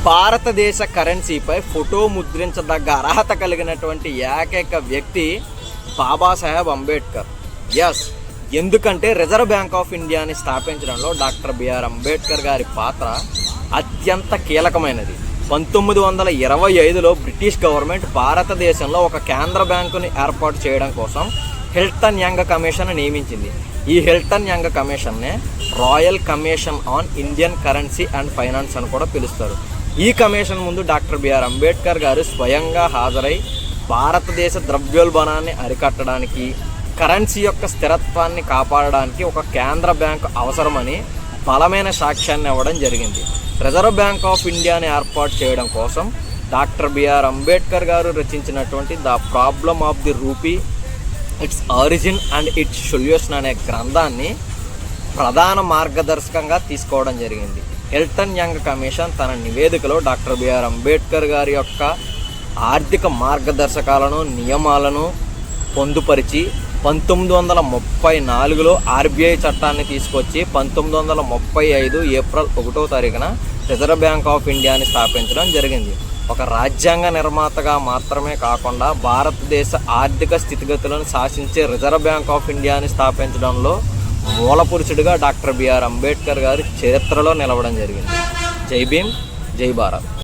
భారతదేశ కరెన్సీపై ఫోటో ముద్రించదగ్గ అర్హత కలిగినటువంటి ఏకైక వ్యక్తి బాబాసాహెబ్ అంబేద్కర్. ఎందుకంటే రిజర్వ్ బ్యాంక్ ఆఫ్ ఇండియాని స్థాపించడంలో డాక్టర్ బిఆర్ అంబేద్కర్ గారి పాత్ర అత్యంత కీలకమైనది. 1925లో బ్రిటిష్ గవర్నమెంట్ భారతదేశంలో ఒక కేంద్ర బ్యాంకుని ఏర్పాటు చేయడం కోసం హిల్టన్ యంగ్ కమిషన్ నియమించింది. ఈ హిల్టన్ యంగ్ కమిషన్నే royal commission on Indian currency and finance అని కూడా పిలుస్తారు. ఈ కమిషన్ ముందు డాక్టర్ బిఆర్ అంబేద్కర్ గారు స్వయంగా హాజరై భారతదేశ ద్రవ్యోల్బణాన్ని అరికట్టడానికి, కరెన్సీ యొక్క స్థిరత్వాన్ని కాపాడడానికి ఒక కేంద్ర బ్యాంకు అవసరమని బలమైన సాక్ష్యాన్ని ఇవ్వడం జరిగింది. రిజర్వ్ బ్యాంక్ ఆఫ్ ఇండియాని ఏర్పాటు చేయడం కోసం డాక్టర్ బిఆర్ అంబేద్కర్ గారు రచించినటువంటి the problem of the rupee, its origin and it's solution అనే గ్రంథాన్ని ప్రధాన మార్గదర్శకంగా తీసుకోవడం జరిగింది. హిల్టన్ యంగ్ కమిషన్ తన నివేదికలో డాక్టర్ బిఆర్ అంబేద్కర్ గారి యొక్క ఆర్థిక మార్గదర్శకాలను, నియమాలను పొందుపరిచి 1934లో ఆర్బీఐ చట్టాన్ని తీసుకొచ్చి 1935 ఏప్రిల్ 1వ తారీఖున రిజర్వ్ బ్యాంక్ ఆఫ్ ఇండియాని స్థాపించడం జరిగింది. ఒక రాజ్యాంగ నిర్మాతగా మాత్రమే కాకుండా భారతదేశ ఆర్థిక స్థితిగతులను శాసించే రిజర్వ్ బ్యాంక్ ఆఫ్ ఇండియాని స్థాపించడంలో మూలపురుషుడిగా డాక్టర్ బిఆర్ అంబేద్కర్ గారి చరిత్రలో నిలవడం జరిగింది. జై భీమ్, జై భారత్.